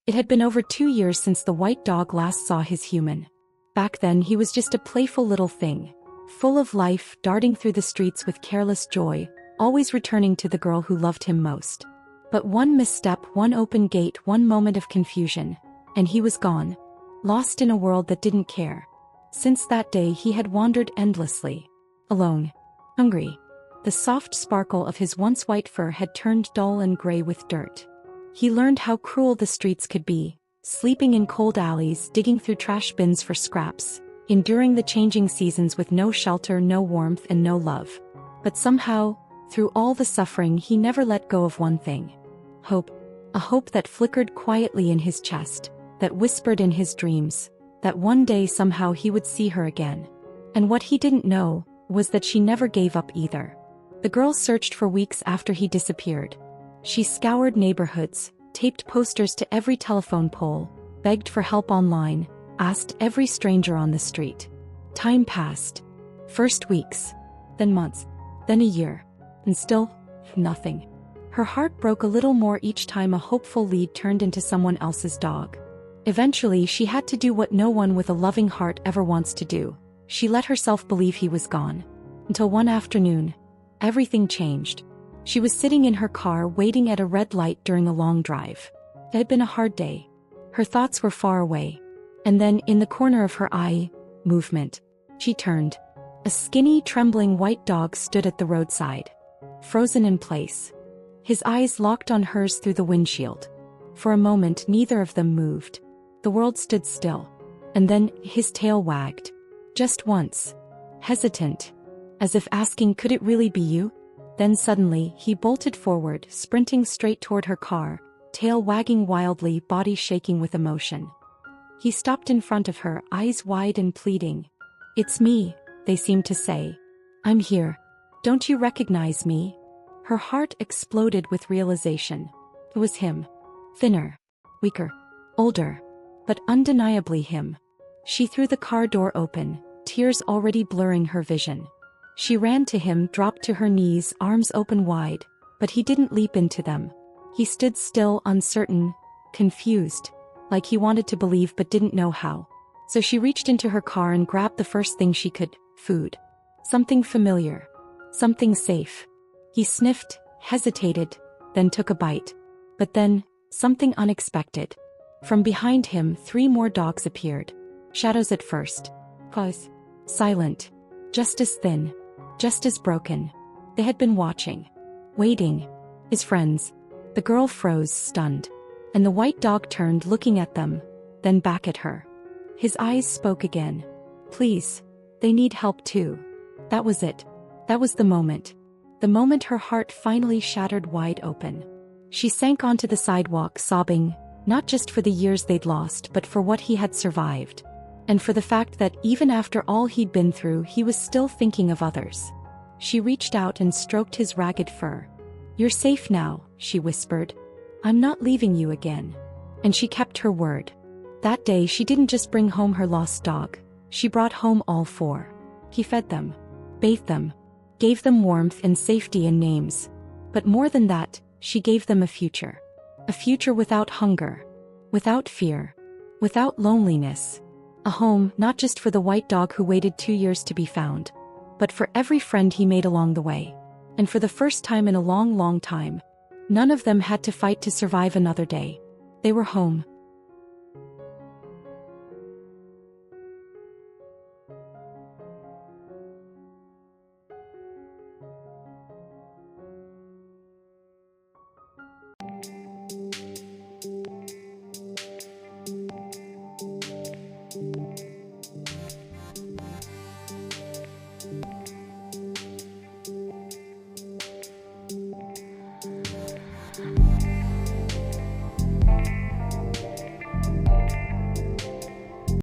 It had been over 2 years since the white dog last saw his human. Back then he was just a playful little thing, full of life, darting through the streets with careless joy, always returning to the girl who loved him most. But one misstep, one open gate, one moment of confusion, and he was gone, lost in a world that didn't care. Since that day he had wandered endlessly, alone, hungry. The soft sparkle of his once white fur had turned dull and gray with dirt. He learned how cruel the streets could be, sleeping in cold alleys, digging through trash bins for scraps, enduring the changing seasons with no shelter, no warmth, and no love. But somehow, through all the suffering, he never let go of one thing. Hope. A hope that flickered quietly in his chest, that whispered in his dreams, that one day somehow he would see her again. And what he didn't know was that she never gave up either. The girl searched for weeks after he disappeared. She scoured neighborhoods, taped posters to every telephone pole, begged for help online, asked every stranger on the street. Time passed. First weeks, then months, then a year, and still, nothing. Her heart broke a little more each time a hopeful lead turned into someone else's dog. Eventually she had to do what no one with a loving heart ever wants to do. She let herself believe he was gone. Until one afternoon, everything changed. She was sitting in her car waiting at a red light during a long drive. It had been a hard day. Her thoughts were far away. And then, in the corner of her eye, movement. She turned. A skinny, trembling white dog stood at the roadside, frozen in place. His eyes locked on hers through the windshield. For a moment neither of them moved. The world stood still. And then his tail wagged. Just once. Hesitant. As if asking, could it really be you? Then suddenly he bolted forward, sprinting straight toward her car, tail wagging wildly, body shaking with emotion. He stopped in front of her, eyes wide and pleading. "It's me," they seemed to say. "I'm here. Don't you recognize me?" Her heart exploded with realization. It was him. Thinner. Weaker. Older. But undeniably him. She threw the car door open, tears already blurring her vision. She ran to him, dropped to her knees, arms open wide, but he didn't leap into them. He stood still, uncertain, confused, like he wanted to believe but didn't know how. So she reached into her car and grabbed the first thing she could, food. Something familiar. Something safe. He sniffed, hesitated, then took a bite. But then, something unexpected. From behind him 3 more dogs appeared. Shadows at first. Pause. Silent. Just as thin. Just as broken. They had been watching. Waiting. His friends. The girl froze, stunned. And the white dog turned, looking at them, then back at her. His eyes spoke again. "Please. They need help too." That was it. That was the moment. The moment her heart finally shattered wide open. She sank onto the sidewalk, sobbing, not just for the years they'd lost, but for what he had survived. And for the fact that even after all he'd been through, he was still thinking of others. She reached out and stroked his ragged fur. "You're safe now," she whispered. "I'm not leaving you again." And she kept her word. That day she didn't just bring home her lost dog. She brought home all 4. He fed them, bathed them, gave them warmth and safety and names. But more than that, she gave them a future. A future without hunger, without fear, without loneliness. A home not just for the white dog who waited 2 years to be found, but for every friend he made along the way. And for the first time in a long, long time, none of them had to fight to survive another day. They were home.